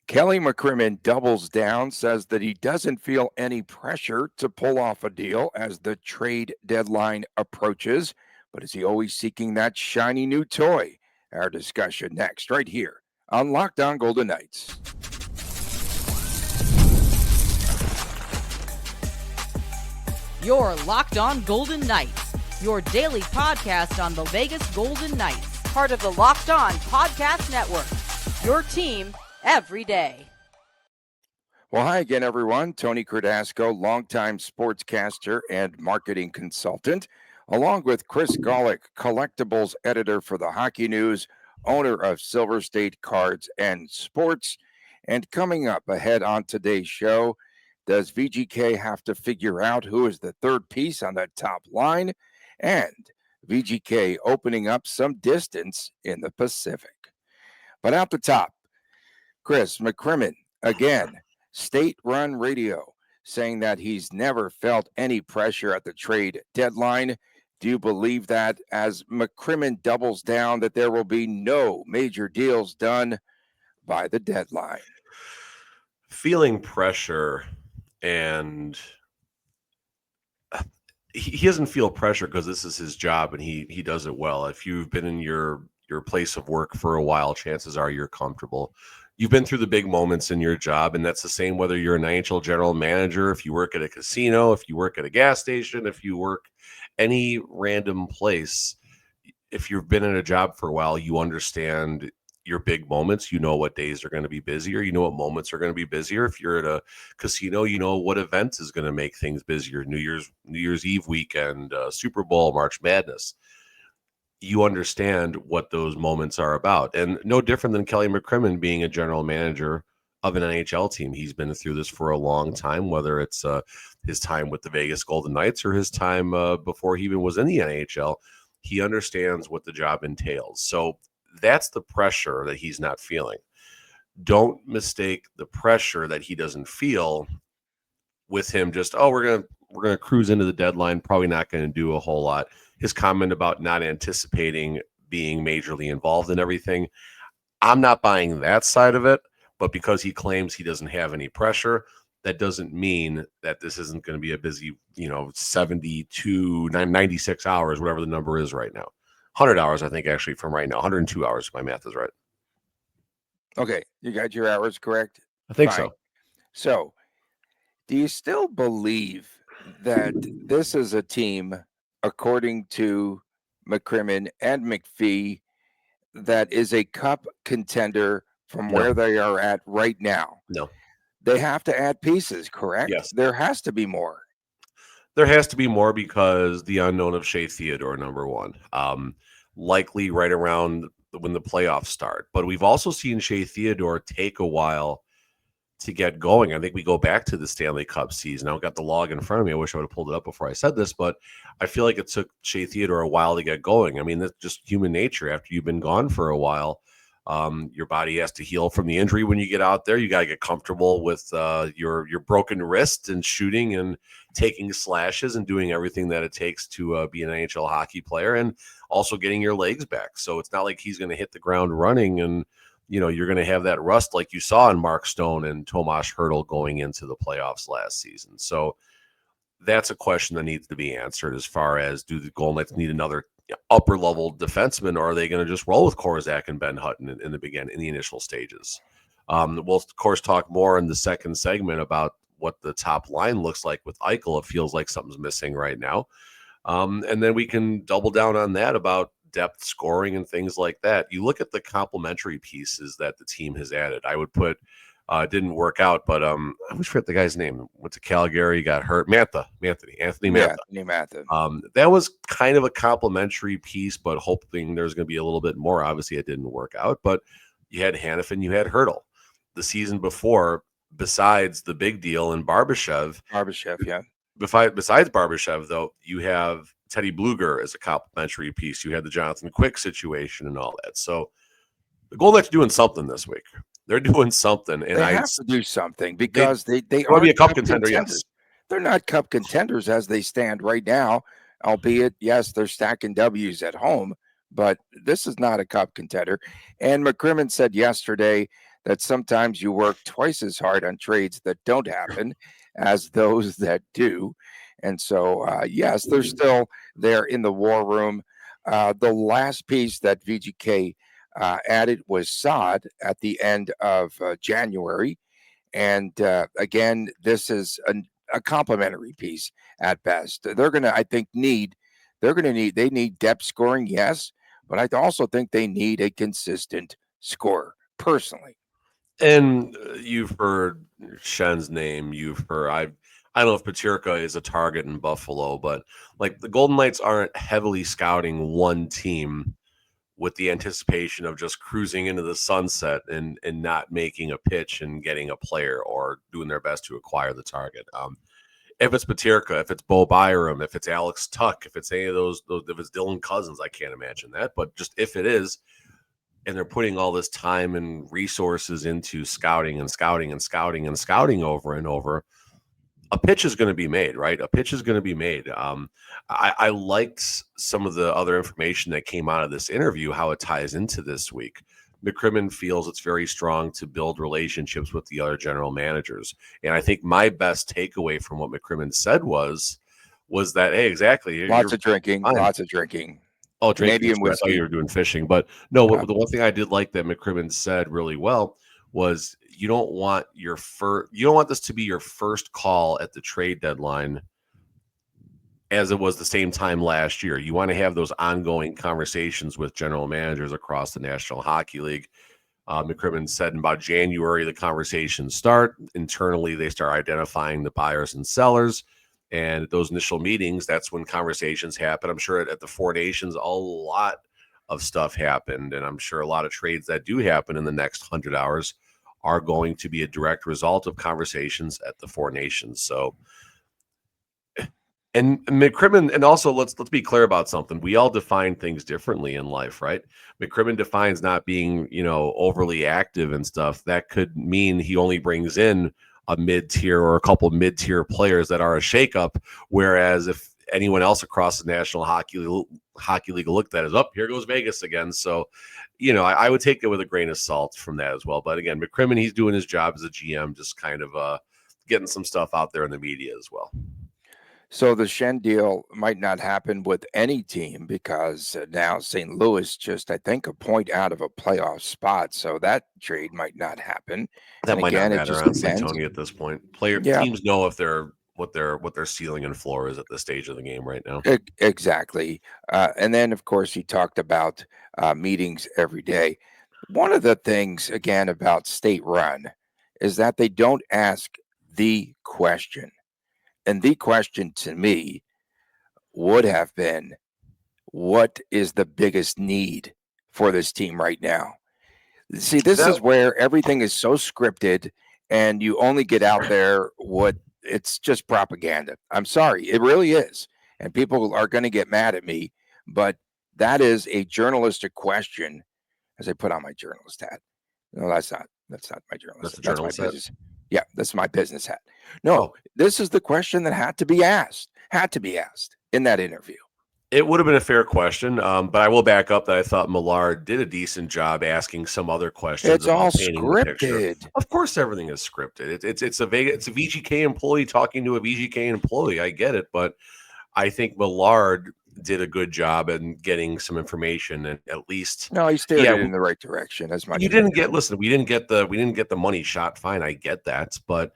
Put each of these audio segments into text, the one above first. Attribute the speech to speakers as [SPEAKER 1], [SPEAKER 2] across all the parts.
[SPEAKER 1] Kelly McCrimmon doubles down, says that he doesn't feel any pressure to pull off a deal as the trade deadline approaches, but is he always seeking that shiny new toy? Our discussion next, right here on Locked On Golden Knights.
[SPEAKER 2] You're Locked On Golden Knights, your daily podcast on the Vegas Golden Knights, part of the Locked On Podcast Network, your team every day.
[SPEAKER 1] Well, hi again, everyone. Tony Cardasco, longtime sportscaster and marketing consultant, along with Chris Golick, collectibles editor for the Hockey News, owner of Silver State Cards and Sports. And coming up ahead on today's show, does VGK have to figure out who is the third piece on that top line? And VGK opening up some distance in the Pacific. But at the top, Chris McCrimmon, again, state-run radio, saying that he's never felt any pressure at the trade deadline. Do you believe that as McCrimmon doubles down that there will be no major deals done by the deadline?
[SPEAKER 3] Feeling pressure, and he doesn't feel pressure because this is his job and he does it well. If you've been in your place of work for a while, chances are you're comfortable. You've been through the big moments in your job, and that's the same whether you're an NHL general manager, if you work at a casino, if you work at a gas station, if you work any random place. If you've been in a job for a while, you understand your big moments. You know what days are going to be busier. You know what moments are going to be busier. If you're at a casino, you know what event is going to make things busier. New Year's Eve weekend, Super Bowl, March Madness. You understand what those moments are about. And no different than Kelly McCrimmon being a general manager of an NHL team. He's been through this for a long time, whether it's his time with the Vegas Golden Knights or his time before he even was in the NHL. He understands what the job entails. So that's the pressure that he's not feeling. Don't mistake the pressure that he doesn't feel with him just, we're gonna cruise into the deadline, probably not going to do a whole lot. His comment about not anticipating being majorly involved in everything, I'm not buying that side of it, but because he claims he doesn't have any pressure, that doesn't mean that this isn't going to be a busy, 72, 96 hours, whatever the number is right now. 100 hours, I think, actually, from right now. 102 hours, if my math is right.
[SPEAKER 1] Okay, you got your hours correct?
[SPEAKER 3] I think
[SPEAKER 1] Fine.
[SPEAKER 3] so.
[SPEAKER 1] So, do you still believe that this is a team, according to McCrimmon and McPhee, that is a cup contender from where they are at right now?
[SPEAKER 3] No.
[SPEAKER 1] They have to add pieces, correct?
[SPEAKER 3] Yes.
[SPEAKER 1] There has to be more.
[SPEAKER 3] There has to be more because the unknown of Shea Theodore, number one, likely right around when the playoffs start. But we've also seen Shea Theodore take a while to get going. I think we go back to the Stanley Cup season. I've got the log in front of me. I wish I would have pulled it up before I said this, but I feel like it took Shea Theodore a while to get going. I mean, that's just human nature. After you've been gone for a while, your body has to heal from the injury when you get out there. You got to get comfortable with your broken wrist and shooting and taking slashes and doing everything that it takes to be an NHL hockey player, and also getting your legs back. So it's not like he's going to hit the ground running and you're going to have that rust like you saw in Mark Stone and Tomas Hertl going into the playoffs last season. So that's a question that needs to be answered as far as, do the Golden Knights need another upper level defenseman, or are they going to just roll with Korzak and Ben Hutton in the initial stages? We'll of course talk more in the second segment about what the top line looks like with Eichel. It feels like something's missing right now. And then we can double down on that about depth scoring and things like that. You look at the complementary pieces that the team has added. I would put, didn't work out, but I always forget the guy's name. Went to Calgary, got hurt. Anthony Mantha. That was kind of a complementary piece, but hoping there's going to be a little bit more. Obviously, it didn't work out, but you had Hanifin, you had Hertl. The season before, besides the big deal in Barbashev,
[SPEAKER 1] yeah.
[SPEAKER 3] Besides Barbashev, though, you have Teddy Bluger as a complementary piece. You had the Jonathan Quick situation and all that. So the Golden Knights are doing something this week. They're doing something, and
[SPEAKER 1] they have to do something because they want
[SPEAKER 3] to be a cup contender. Yes,
[SPEAKER 1] they're not cup contenders as they stand right now. Albeit, yes, they're stacking W's at home, but this is not a cup contender. And McCrimmon said yesterday that sometimes you work twice as hard on trades that don't happen as those that do. And so, yes, they're still there in the war room. The last piece that VGK added was Sod at the end of January. And again, this is a complimentary piece at best. They're going to, I think, they need depth scoring, yes, but I also think they need a consistent scorer, personally.
[SPEAKER 3] And you've heard Shen's name. You've heard I don't know if Paterka is a target in Buffalo, but like the Golden Knights aren't heavily scouting one team with the anticipation of just cruising into the sunset and not making a pitch and getting a player or doing their best to acquire the target. If it's Paterka, if it's Bo Byram, if it's Alex Tuck, if it's any of those, if it's Dylan Cousins, I can't imagine that. But just if it is, and they're putting all this time and resources into scouting and scouting and scouting and scouting over and over, a pitch is going to be made, right? A pitch is going to be made. I liked some of the other information that came out of this interview, how it ties into this week. McCrimmon feels it's very strong to build relationships with the other general managers. And I think my best takeaway from what McCrimmon said was that, hey, exactly.
[SPEAKER 1] Lots of drinking.
[SPEAKER 3] Oh, drinking.
[SPEAKER 1] Canadian whiskey.
[SPEAKER 3] I thought you were doing fishing. But no, the one thing I did like that McCrimmon said really well was you don't want this to be your first call at the trade deadline as it was the same time last year. You want to have those ongoing conversations with general managers across the National Hockey League. McCrimmon said in about January, the conversations start. Internally, they start identifying the buyers and sellers. And at those initial meetings, that's when conversations happen. I'm sure at the Four Nations, a lot of stuff happened. And I'm sure a lot of trades that do happen in the next 100 hours are going to be a direct result of conversations at the Four Nations. So, and McCrimmon, and also let's be clear about something. We all define things differently in life, right? McCrimmon defines not being, overly active and stuff. That could mean he only brings in a mid-tier or a couple of mid-tier players that are a shakeup. Whereas if anyone else across the National Hockey League looked at it as, here goes Vegas again. So, I would take it with a grain of salt from that as well. But again, McCrimmon, he's doing his job as a GM, just kind of getting some stuff out there in the media as well.
[SPEAKER 1] So the Shen deal might not happen with any team because now St. Louis just, I think, a point out of a playoff spot. So that trade might not happen.
[SPEAKER 3] That might not matter, honestly, Tony, at this point. Teams know if they're what their ceiling and floor is at this stage of the game right now.
[SPEAKER 1] Exactly. And then, of course, he talked about meetings every day. One of the things, again, about State Run is that they don't ask the question. And the question to me would have been, what is the biggest need for this team right now? See, this is where everything is so scripted and you only get out there it's just propaganda. I'm sorry, it really is. And people are going to get mad at me, but that is a journalistic question as I put on my journalist hat. No, that's not my journalist. That's my business. Yeah, that's my business hat. No, this is the question that had to be asked in that interview.
[SPEAKER 3] It would have been a fair question, but I will back up that I thought Millard did a decent job asking some other questions.
[SPEAKER 1] It's all scripted.
[SPEAKER 3] Of course, everything is scripted. It's a VGK employee talking to a VGK employee. I get it, but I think Millard did a good job in getting some information, and at least
[SPEAKER 1] he steered it in the right direction. As much
[SPEAKER 3] we didn't get the money shot. Fine, I get that, but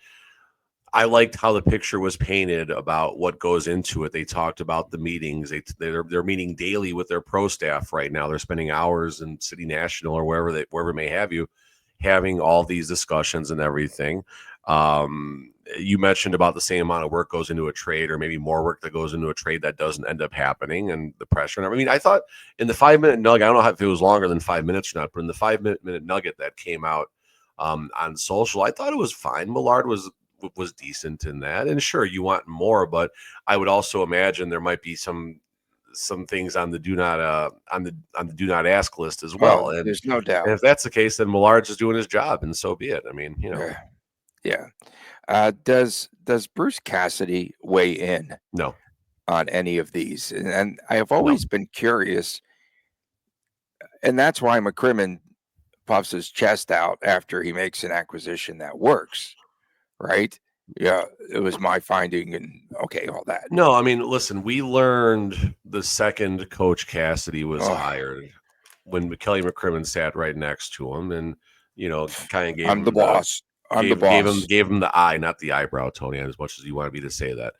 [SPEAKER 3] I liked how the picture was painted about what goes into it. They talked about the meetings. They're meeting daily with their pro staff right now. They're spending hours in City National or wherever may have you, having all these discussions and everything. You mentioned about the same amount of work goes into a trade, or maybe more work that goes into a trade that doesn't end up happening, and the pressure. I mean, I thought in the 5-minute nugget, I don't know if it was longer than 5 minutes or not, but in the 5-minute nugget that came out on social, I thought it was fine. Millard was decent in that, and sure, you want more, but I would also imagine there might be some things on the do not ask list as well. And
[SPEAKER 1] there's no doubt.
[SPEAKER 3] And if that's the case, then Millard's just doing his job, and so be it. I mean,
[SPEAKER 1] Yeah. Does Bruce Cassidy weigh in?
[SPEAKER 3] No.
[SPEAKER 1] On any of these? And I have always been curious, and that's why McCrimmon puffs his chest out after he makes an acquisition that works, right? Yeah, it was my finding, and okay, all that.
[SPEAKER 3] No, I mean, listen, we learned the second Coach Cassidy was
[SPEAKER 1] Oh,
[SPEAKER 3] hired when Kelly McCrimmon sat right next to him, and kind of gave
[SPEAKER 1] I'm
[SPEAKER 3] him
[SPEAKER 1] the boss. I'm the
[SPEAKER 3] gave
[SPEAKER 1] boss.
[SPEAKER 3] him the eye, not the eyebrow, Tony. As much as you want me to say that,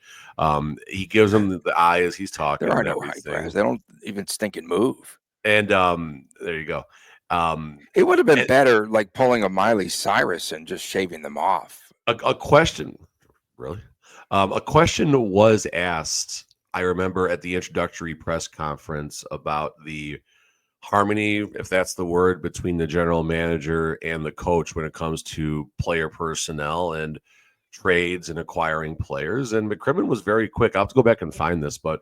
[SPEAKER 3] he gives him the eye as he's talking
[SPEAKER 1] There are
[SPEAKER 3] and
[SPEAKER 1] no
[SPEAKER 3] everything.
[SPEAKER 1] eyebrows. They don't even stinking move.
[SPEAKER 3] And there you go.
[SPEAKER 1] It would have been better, like pulling a Miley Cyrus and just shaving them off.
[SPEAKER 3] A question, really? A question was asked, I remember, at the introductory press conference about the harmony, if that's the word, between the general manager and the coach when it comes to player personnel and trades and acquiring players. And McCrimmon was very quick. I'll have to go back and find this, but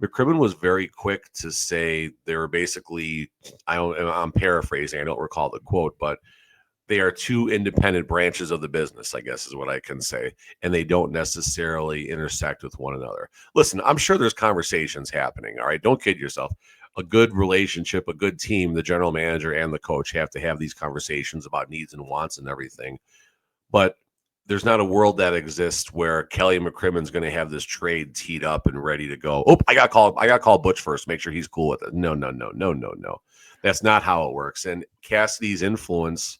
[SPEAKER 3] McCrimmon was very quick to say they were basically, I'm paraphrasing, I don't recall the quote, but they are two independent branches of the business, I guess is what I can say. And they don't necessarily intersect with one another. Listen, I'm sure there's conversations happening. All right. Don't kid yourself. A good relationship, a good team, the general manager and the coach have to have these conversations about needs and wants and everything. But there's not a world that exists where Kelly McCrimmon's going to have this trade teed up and ready to go. Oh, I got to call Butch first. Make sure he's cool with it. No. That's not how it works. And Cassidy's influence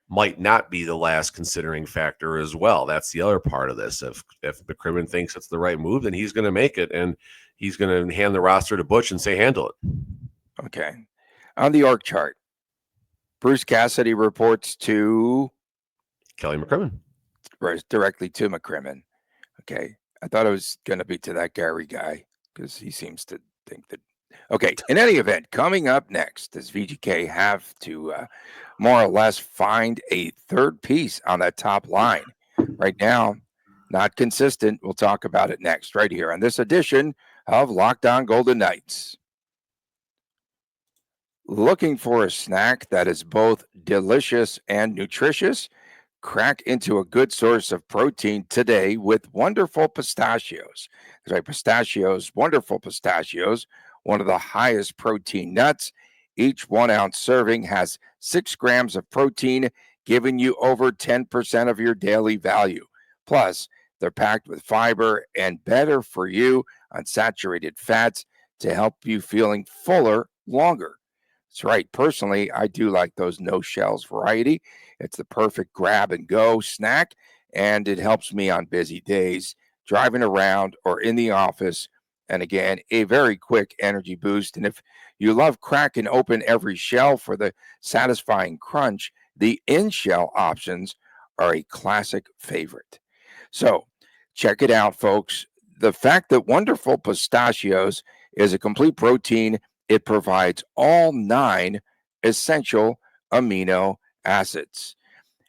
[SPEAKER 3] might not be the last considering factor as well. That's the other part of this. If McCrimmon thinks it's the right move, then he's going to make it, and he's going to hand the roster to Butch and say, handle it.
[SPEAKER 1] Okay. On the org chart, Bruce Cassidy reports to
[SPEAKER 3] Kelly McCrimmon.
[SPEAKER 1] Directly to McCrimmon. Okay. I thought it was going to be to that Gary guy because he seems to think that. Okay. In any event, coming up next, does VGK have to more or less find a third piece on that top line? Right now, not consistent. We'll talk about it next, right here on this edition of Locked On Golden Knights. Looking for a snack that is both delicious and nutritious? Crack into a good source of protein today with wonderful pistachios. That's right, pistachios, wonderful pistachios, one of the highest protein nuts. Each 1 ounce serving has 6 grams of protein, giving you over 10% of your daily value. Plus, they're packed with fiber and better for you unsaturated fats to help you feeling fuller longer. That's right. Personally, I do like those no shells variety. It's the perfect grab and go snack, and it helps me on busy days, driving around or in the office. And again, a very quick energy boost. And if you love cracking open every shell for the satisfying crunch, the in-shell options are a classic favorite. So check it out, folks. The fact that Wonderful Pistachios is a complete protein, it provides all 9 essential amino acids.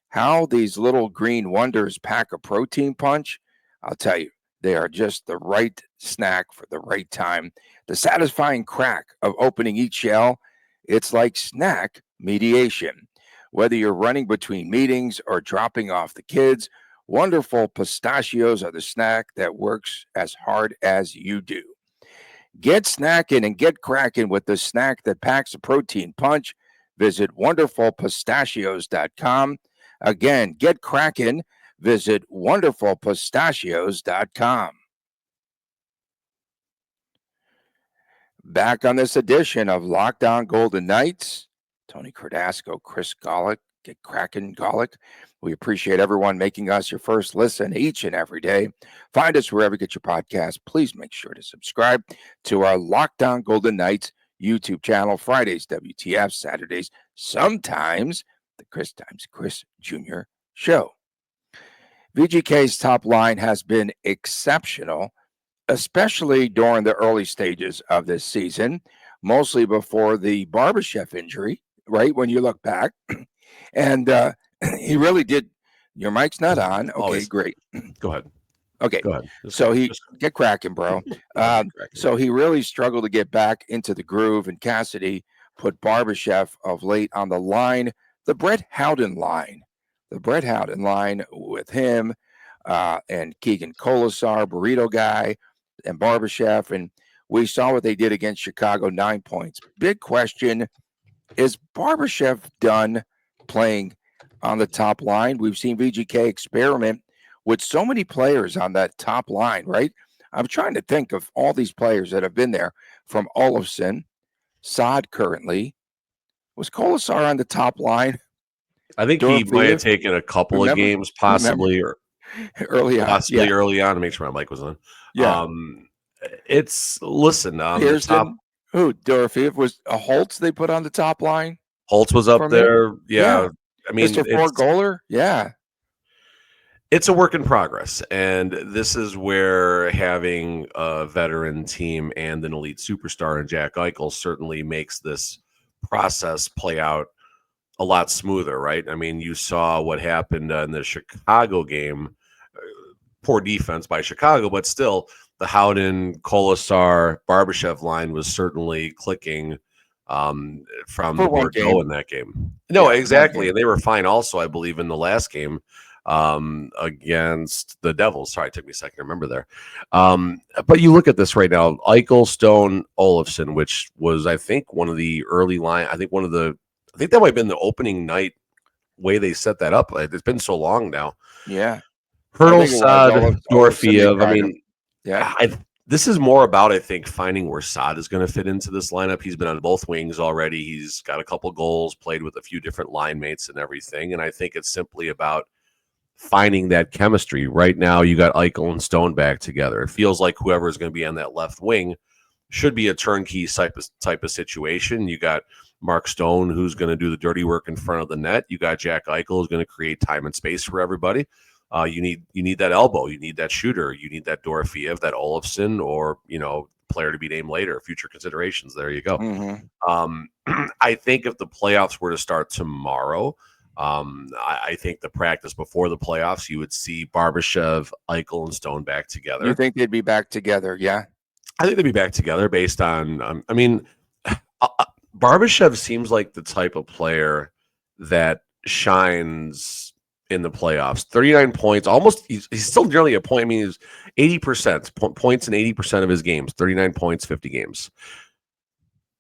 [SPEAKER 1] How these little green wonders pack a protein punch, I'll tell you, they are just the right snack for the right time. The satisfying crack of opening each shell, it's like snack mediation. Whether you're running between meetings or dropping off the kids, Wonderful Pistachios are the snack that works as hard as you do. Get snacking and get cracking with the snack that packs a protein punch. Visit wonderfulpistachios.com. Again, get cracking. Visit wonderfulpistachios.com. Back on this edition of Locked On Golden Knights, Tony Cardasco, Chris Golick, get cracking, Golick. We appreciate everyone making us your first listen each and every day. Find us wherever you get your podcast. Please make sure to subscribe to our Locked On Golden Knights YouTube channel. Fridays, WTF, Saturdays, sometimes the Chris Times Chris Jr. show. VGK's top line has been exceptional, especially during the early stages of this season, mostly before the Barbashev injury, right? When you look back. And he really did. Your mic's not on. Okay,
[SPEAKER 3] Always.
[SPEAKER 1] Great.
[SPEAKER 3] Go ahead.
[SPEAKER 1] Okay.
[SPEAKER 3] Go ahead.
[SPEAKER 1] Get cracking, bro. So he really struggled to get back into the groove, and Cassidy put Barbashev of late on the line, the Brett Howden line with him and Keegan Colasar, Burrito guy, and Barbashev. And we saw what they did against Chicago, 9 points. Big question, is Barbashev done playing on the top line. We've seen VGK experiment with so many players on that top line, right? I'm trying to think of all these players that have been there, from Olofsson, Saad currently. Was Kolasar on the top line?
[SPEAKER 3] I think he might have
[SPEAKER 1] Dorofeev?
[SPEAKER 3] taken a couple of
[SPEAKER 1] Remember?
[SPEAKER 3] games,
[SPEAKER 1] Remember
[SPEAKER 3] possibly, or
[SPEAKER 1] early on? Yeah,
[SPEAKER 3] early on to make sure my mic was on.
[SPEAKER 1] yeah.
[SPEAKER 3] It's listen on the top.
[SPEAKER 1] Pearson, who Dorofeev was a Holtz they put on the top line
[SPEAKER 3] Holtz was up
[SPEAKER 1] for me.
[SPEAKER 3] there. Yeah,
[SPEAKER 1] Yeah,
[SPEAKER 3] I mean
[SPEAKER 1] Mr. Four Goaler. Yeah,
[SPEAKER 3] it's a work in progress, and this is where having a veteran team and an elite superstar in Jack Eichel certainly makes this process play out a lot smoother, right? I mean, you saw what happened in the Chicago game. Poor defense by Chicago, but still, the Howden, Kolasar, Barbashev line was certainly clicking from
[SPEAKER 1] for
[SPEAKER 3] the
[SPEAKER 1] one
[SPEAKER 3] word go
[SPEAKER 1] game.
[SPEAKER 3] in that game. No,
[SPEAKER 1] Yeah,
[SPEAKER 3] exactly. And they were fine also, I believe, in the last game against the Devils. Sorry, it took me a second to remember there. But you look at this right now, Eichel, Stone, Olofsson, which was, I think, one of the early line. I think that might have been the opening night way they set that up. It's been so long now.
[SPEAKER 1] Yeah.
[SPEAKER 3] Hurdle, Saad, Dorofeev. I mean,
[SPEAKER 1] yeah.
[SPEAKER 3] This is more about, I think, finding where Saad is going to fit into this lineup. He's been on both wings already. He's got a couple goals, played with a few different line mates and everything. And I think it's simply about finding that chemistry. Right now, you got Eichel and Stone back together. It feels like whoever is going to be on that left wing should be a turnkey type of situation. You got Mark Stone, who's going to do the dirty work in front of the net. You got Jack Eichel, who's going to create time and space for everybody. You need that elbow. You need that shooter. You need that Dorofeev, that Olofsson, or player to be named later. Future considerations. There you go.
[SPEAKER 1] Mm-hmm.
[SPEAKER 3] I think if the playoffs were to start tomorrow, I think the practice before the playoffs, you would see Barbashev, Eichel, and Stone back together.
[SPEAKER 1] You think they'd be back together? Yeah,
[SPEAKER 3] I think they'd be back together based on. Barbashev seems like the type of player that shines in the playoffs. 39 points, almost. He's still nearly a point. I mean, he's 80% points in 80% of his games. 39 points, 50 games.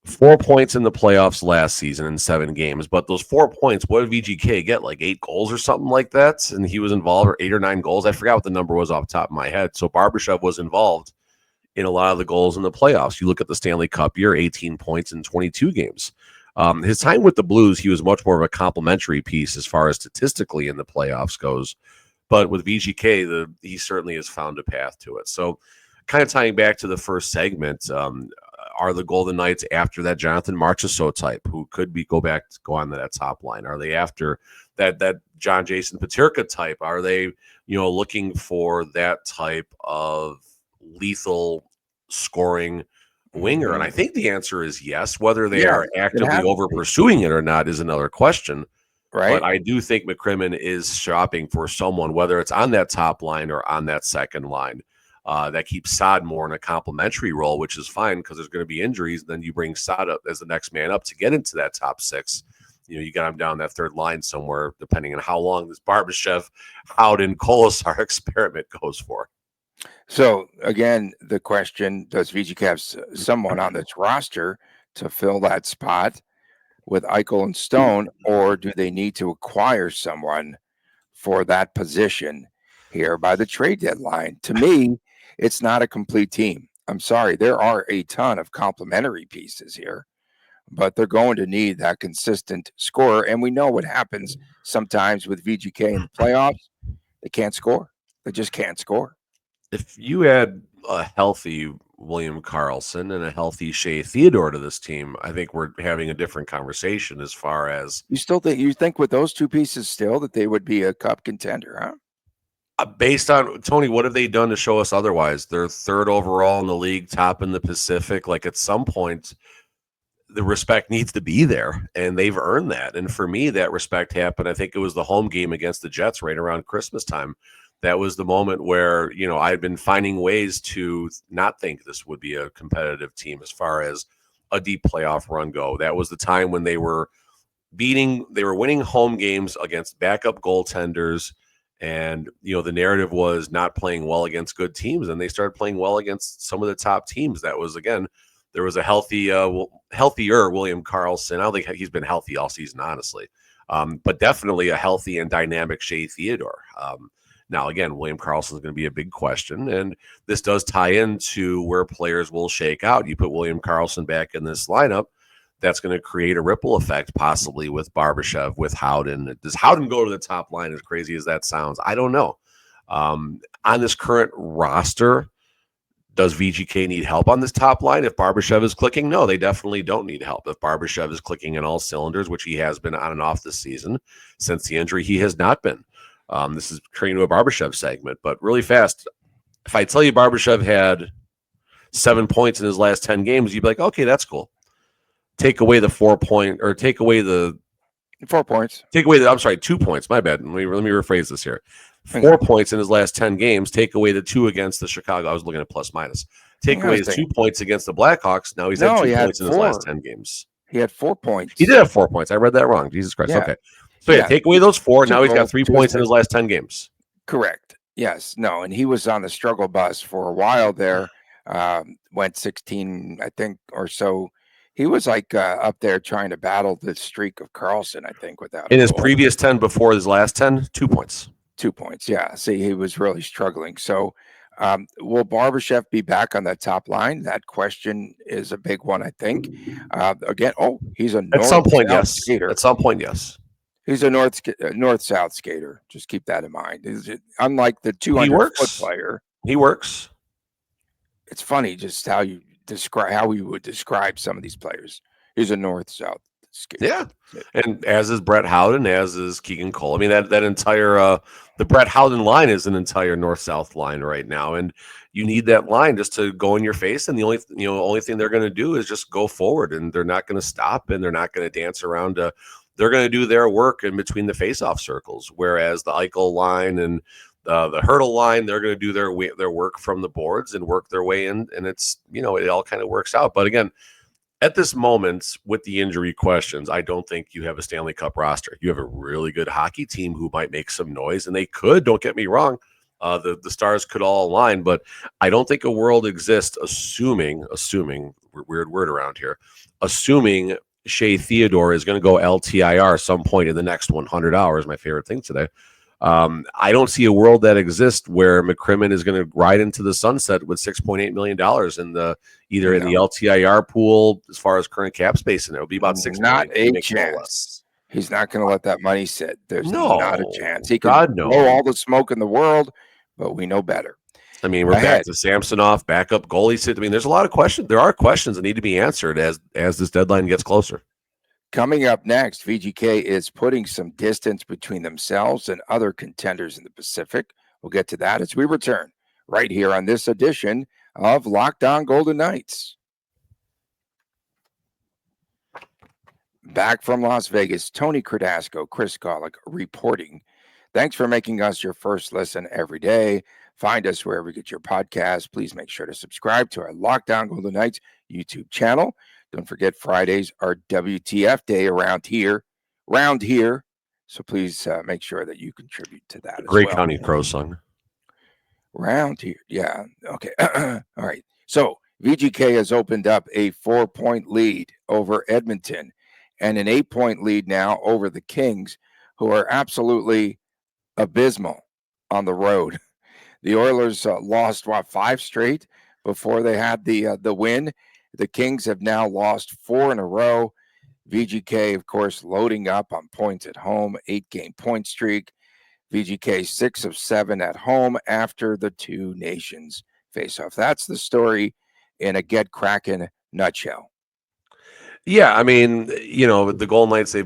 [SPEAKER 3] 4 points in the playoffs last season in 7 games. But those 4 points, what did VGK get? Like 8 goals or something like that? And he was involved, or 8 or 9 goals. I forgot what the number was off the top of my head. So Barbashev was involved in a lot of the goals in the playoffs. You look at the Stanley Cup year, 18 points in 22 games. His time with the Blues, he was much more of a complimentary piece as far as statistically in the playoffs goes. But with VGK, he certainly has found a path to it. So kind of tying back to the first segment, are the Golden Knights after that Jonathan Marchessault type who could go on to that top line? Are they after that John Jason Peterka type? Are they looking for that type of lethal scoring winger?
[SPEAKER 1] Mm-hmm.
[SPEAKER 3] And I think the answer is yes. Whether they are actively over pursuing it or not is another question.
[SPEAKER 1] Right.
[SPEAKER 3] But I do think McCrimmon is shopping for someone, whether it's on that top line or on that second line, that keeps Saad more in a complimentary role, which is fine because there's going to be injuries. Then you bring Saad up as the next man up to get into that top 6. You got him down that third line somewhere, depending on how long this Barbashev, Howden, Kolasar experiment goes for.
[SPEAKER 1] So again, the question: does VGK have someone on this roster to fill that spot with Eichel and Stone, or do they need to acquire someone for that position here by the trade deadline? To me, it's not a complete team. I'm sorry, there are a ton of complementary pieces here, but they're going to need that consistent scorer. And we know what happens sometimes with VGK in the playoffs. They can't score. They just can't score.
[SPEAKER 3] If you had a healthy William Karlsson and a healthy Shea Theodore to this team, I think we're having a different conversation as far as
[SPEAKER 1] you think with those two pieces still that they would be a cup contender, huh?
[SPEAKER 3] Based on Tony, what have they done to show us otherwise? They're 3rd overall in the league, top in the Pacific. Like at some point, the respect needs to be there, and they've earned that. And for me, that respect happened. I think it was the home game against the Jets right around Christmas time. That was the moment where, I had been finding ways to not think this would be a competitive team as far as a deep playoff run go. That was the time when they were winning home games against backup goaltenders. And, the narrative was not playing well against good teams. And they started playing well against some of the top teams. That was, again, there was a healthier William Karlsson. I don't think he's been healthy all season, honestly. but definitely a healthy and dynamic Shea Theodore. Now, again, William Karlsson is going to be a big question, and this does tie into where players will shake out. You put William Karlsson back in this lineup, that's going to create a ripple effect, possibly with Barbashev, with Howden. Does Howden go to the top line, as crazy as that sounds? I don't know. On this current roster, does VGK need help on this top line? If Barbashev is clicking, no, they definitely don't need help. If Barbashev is clicking in all cylinders, which he has been on and off this season, since the injury, he has not been. This is turning to a Barbashev segment, but really fast. If I tell you Barbashev had 7 points in his last 10 games, you'd be like, okay, that's cool. Take away the 4 point, or take away the
[SPEAKER 1] 4 points.
[SPEAKER 3] Take away the, I'm sorry, 2 points. My bad. Let me rephrase this here. 4 points in his last 10 games. Take away the 2 against the Chicago. I was looking at plus minus. Take away his 2 points against the Blackhawks. Now he's had 2 points in his last 10 games.
[SPEAKER 1] He had 4 points.
[SPEAKER 3] He did have 4 points. I read that wrong. Jesus Christ.
[SPEAKER 1] Yeah.
[SPEAKER 3] Okay. So take away those 4. Now he's got 3 points in his last 10 games.
[SPEAKER 1] Correct. Yes. No. And he was on the struggle bus for a while there. Went 16, I think, or so. He was like up there trying to battle the streak of Karlsson, I think, without
[SPEAKER 3] in his previous 10 before his last 10, 2 points.
[SPEAKER 1] 2 points. Yeah. See, he was really struggling. So will Barbashev be back on that top line? That question is a big one, I think. Again, he's a
[SPEAKER 3] at some point, yes.
[SPEAKER 1] Skater.
[SPEAKER 3] At some point, yes.
[SPEAKER 1] He's a north-south skater. Just keep that in mind. Unlike the 200-foot player.
[SPEAKER 3] He works.
[SPEAKER 1] It's funny just how we would describe some of these players. He's a north-south skater.
[SPEAKER 3] Yeah. And as is Brett Howden, as is Keegan Cole. I mean, that entire the Brett Howden line is an entire north-south line right now. And you need that line just to go in your face. And the only thing they're going to do is just go forward, and they're not going to stop, and they're not going to dance around. They're going to do their work in between the face-off circles, whereas the Eichel line and the hurdle line, they're going to do their work from the boards and work their way in, and it's it all kind of works out. But again, at this moment with the injury questions, I don't think you have a Stanley Cup roster. You have a really good hockey team who might make some noise, and they could. Don't get me wrong, the stars could all align, but I don't think a world exists. Assuming weird word around here, assuming Shea Theodore is going to go LTIR some point in the next 100 hours, my favorite thing today. I don't see a world that exists where McCrimmon is going to ride into the sunset with $6.8 million in the LTIR pool as far as current cap space, and it will be about $6
[SPEAKER 1] not
[SPEAKER 3] million.
[SPEAKER 1] A chance. He's not going to let that money sit. There's not a chance. He can blow all the smoke in the world, but we know better.
[SPEAKER 3] I mean, we're back to Samsonov, backup goalie sit. I mean, there's a lot of questions. There are questions that need to be answered as this deadline gets closer.
[SPEAKER 1] Coming up next, VGK is putting some distance between themselves and other contenders in the Pacific. We'll get to that as we return right here on this edition of Locked On Golden Knights. Back from Las Vegas, Tony Cardasco, Chris Golick reporting. Thanks for making us your first listen every day. Find us wherever you get your podcasts. Please make sure to subscribe to our Locked On Golden Knights YouTube channel. Don't forget Fridays are WTF day around here. So please make sure that you contribute to that.
[SPEAKER 3] Great County Crow song.
[SPEAKER 1] Round here. Yeah. Okay. All right. So VGK has opened up a 4-point lead over Edmonton and an 8-point lead now over the Kings, who are absolutely abysmal on the road. The Oilers lost 5 straight before they had the win. The Kings have now lost 4 in a row. VGK, of course, loading up on points at home, 8-game point streak. VGK 6 of 7 at home after the two nations face off. That's the story in a Get Crackin nutshell.
[SPEAKER 3] Yeah, I mean, the Golden Knights, it's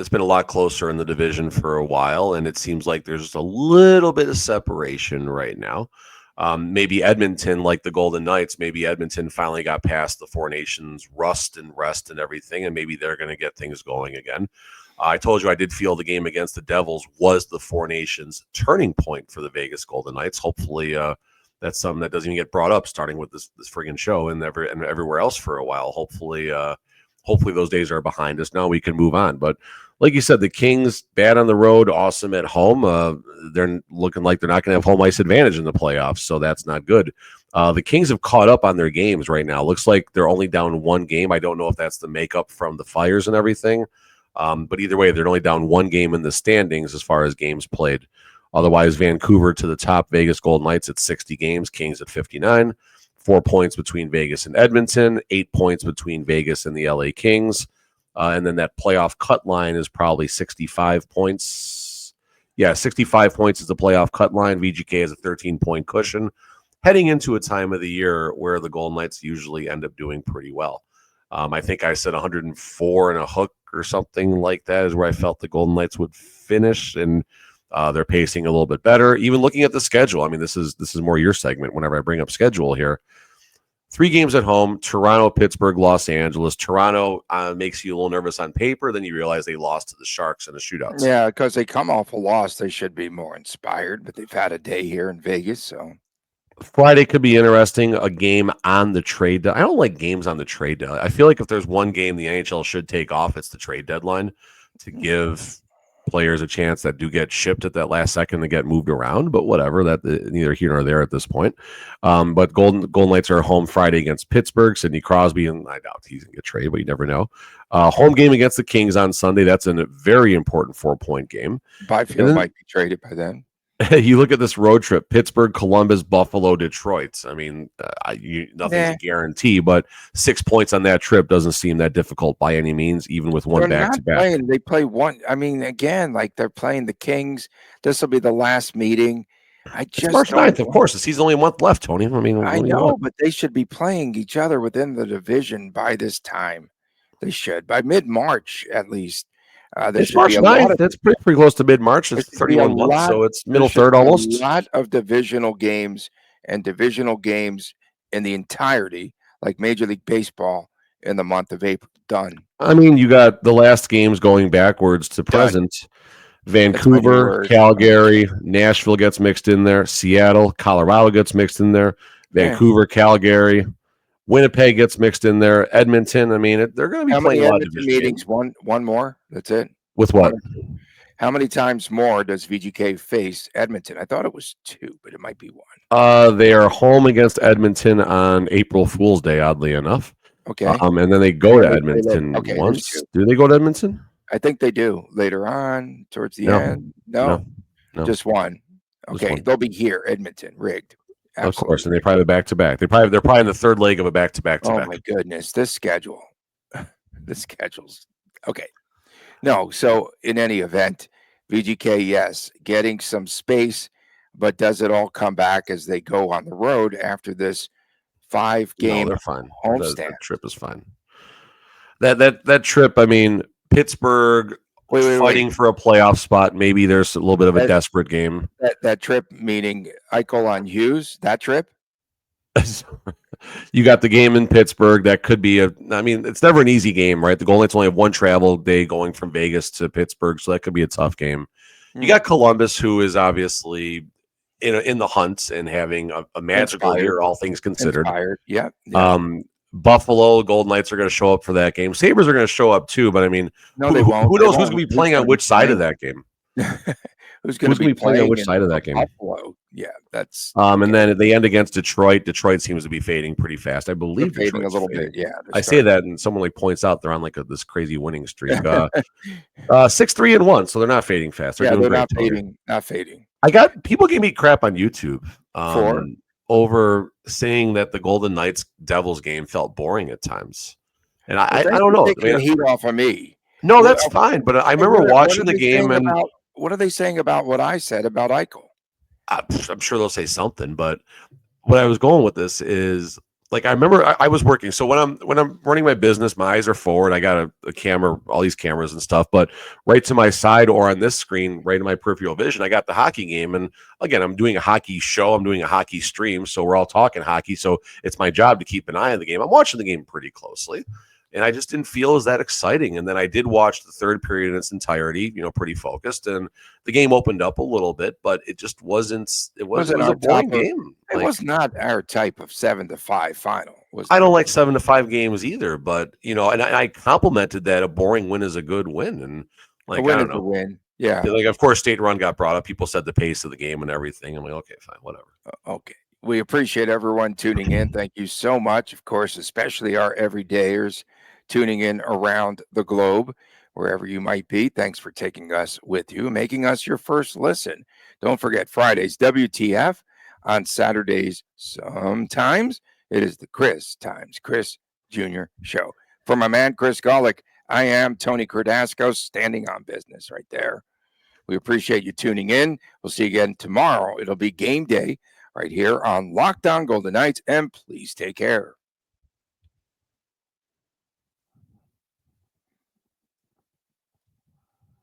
[SPEAKER 3] been a lot closer in the division for a while, and it seems like there's just a little bit of separation right now. Maybe Edmonton, like the Golden Knights, maybe Edmonton finally got past the Four Nations rust and everything, and maybe they're going to get things going again. I told you I did feel the game against the Devils was the Four Nations turning point for the Vegas Golden Knights. Hopefully that's something that doesn't even get brought up starting with this friggin' show and everywhere else for a while. Hopefully those days are behind us. Now we can move on. But like you said, the Kings, bad on the road, awesome at home. They're looking like they're not going to have home ice advantage in the playoffs, so that's not good. The Kings have caught up on their games right now. Looks like they're only down 1 game. I don't know if that's the makeup from the fires and everything. But either way, they're only down one game in the standings as far as games played. Otherwise, Vancouver to the top, Vegas Golden Knights at 60 games, Kings at 59. 4 points between Vegas and Edmonton, 8 points between Vegas and the LA Kings. And then that playoff cut line is probably 65 points. Yeah, 65 points is the playoff cut line. VGK has a 13-point cushion heading into a time of the year where the Golden Knights usually end up doing pretty well. I think I said 104 and a hook or something like that is where I felt the Golden Knights would finish, and they're pacing a little bit better. Even looking at the schedule, I mean, this is more your segment whenever I bring up schedule here. 3 games at home: Toronto, Pittsburgh, Los Angeles. Toronto makes you a little nervous on paper. Then you realize they lost to the Sharks in the shootouts.
[SPEAKER 1] Yeah, because they come off a loss, they should be more inspired, but they've had a day here in Vegas, so
[SPEAKER 3] Friday could be interesting. A game on the trade. I don't like games on the trade deadline. I feel like if there's one game the NHL should take off, it's the trade deadline to give players a chance that do get shipped at that last second to get moved around. But whatever, that neither here nor there at this point. But Golden Knights are home Friday against Pittsburgh. Sidney Crosby, and I doubt he's gonna get traded, but you never know. Home game against the Kings on Sunday. That's a very important 4-point game.
[SPEAKER 1] Byfield might be traded by then.
[SPEAKER 3] You look at this road trip: Pittsburgh, Columbus, Buffalo, Detroit. I mean, nothing's a guarantee, but 6 points on that trip doesn't seem that difficult by any means, even with one back-to-back.
[SPEAKER 1] They play one. I mean, again, like they're playing the Kings. This will be the last meeting.
[SPEAKER 3] It's March 9th, of course. The season's only a month left, Tony. I mean,
[SPEAKER 1] I know, but they should be playing each other within the division by this time. They should, by mid-March at least.
[SPEAKER 3] It's March 9th. That's pretty close to mid-March. It's 31 months, so it's middle third almost.
[SPEAKER 1] A lot of divisional games in the entirety, like Major League Baseball, in the month of April. Done.
[SPEAKER 3] I mean, you got the last games going backwards to present. Vancouver, Calgary, Nashville gets mixed in there. Seattle, Colorado gets mixed in there. Vancouver, Calgary. Winnipeg gets mixed in there. Edmonton. I mean, they're going to be playing a lot of
[SPEAKER 1] meetings. One more. That's it.
[SPEAKER 3] With what?
[SPEAKER 1] How many times more does VGK face Edmonton? I thought it was 2, but it might be 1.
[SPEAKER 3] They are home against Edmonton on April Fool's Day, oddly enough.
[SPEAKER 1] Okay.
[SPEAKER 3] And then they go to Edmonton once. Do they go to Edmonton?
[SPEAKER 1] I think they do later on towards the end. No, just one. Okay, they'll be here, Edmonton, rigged. Absolutely.
[SPEAKER 3] Of course, and they probably back-to-back. They're probably in the third leg of a back-to-back.
[SPEAKER 1] Oh my goodness, this schedule. The schedule's okay. No, so in any event, VGK, yes, getting some space, but does it all come back as they go on the road after this 5-game homestand?
[SPEAKER 3] That trip is fine. That trip, I mean, Pittsburgh fighting for a playoff spot. Maybe there's a little bit of a desperate game.
[SPEAKER 1] That trip, meaning Eichel on Hughes, that trip?
[SPEAKER 3] You got the game in Pittsburgh. That could be I mean, it's never an easy game, right? The Golden Knights only have one travel day going from Vegas to Pittsburgh, so that could be a tough game. You got Columbus, who is obviously in the hunt and having a magical year, all things considered.
[SPEAKER 1] Yeah.
[SPEAKER 3] Buffalo, Golden Knights are going to show up for that game. Sabres are going to show up too, but I mean,
[SPEAKER 1] they won't.
[SPEAKER 3] Who knows who's going to be playing on which side of that game?
[SPEAKER 1] Who's going to be
[SPEAKER 3] playing on which side of that game?
[SPEAKER 1] Buffalo. Yeah, that's.
[SPEAKER 3] And then at the end against Detroit. Detroit seems to be fading pretty fast. I believe
[SPEAKER 1] they're fading a little bit. Yeah,
[SPEAKER 3] I say that, and someone points out they're on this crazy winning streak. 6-3-1, so they're not fading fast. They're
[SPEAKER 1] not fading. Not fading.
[SPEAKER 3] People gave me crap on YouTube over saying that the Golden Knights Devils game felt boring at times, and I don't know.
[SPEAKER 1] Taking heat off of me.
[SPEAKER 3] No, that's fine. But I remember watching the game, and
[SPEAKER 1] what are they saying about what I said about Eichel?
[SPEAKER 3] I'm sure they'll say something, but what I was going with this is, like, I remember I was working. So when I'm running my business, my eyes are forward. I got a camera, all these cameras and stuff, but right to my side or on this screen, right in my peripheral vision, I got the hockey game. And again, I'm doing a hockey show. I'm doing a hockey stream. So we're all talking hockey. So it's my job to keep an eye on the game. I'm watching the game pretty closely. And I just didn't feel as that exciting. And then I did watch the third period in its entirety, pretty focused. And the game opened up a little bit, but it just wasn't. It was a boring game.
[SPEAKER 1] It was not our type of 7-5 final.
[SPEAKER 3] I don't like 7-5 games either, but and I complimented that a boring win is a good win. And
[SPEAKER 1] a win is a win. Yeah.
[SPEAKER 3] Like, of course, state run got brought up. People said the pace of the game and everything. I'm like, okay, fine, whatever.
[SPEAKER 1] Okay. We appreciate everyone tuning in. Thank you so much. Of course, especially our everydayers tuning in around the globe. wherever you might be. Thanks for taking us with you, making us your first listen. Don't forget Fridays, WTF. On Saturdays, sometimes it is the Chris Jr. Show. For my man, Chris Golick, I am Tony Cardasco, standing on business right there. We appreciate you tuning in. We'll see you again tomorrow. It'll be game day right here on Locked On Golden Knights, and please take care.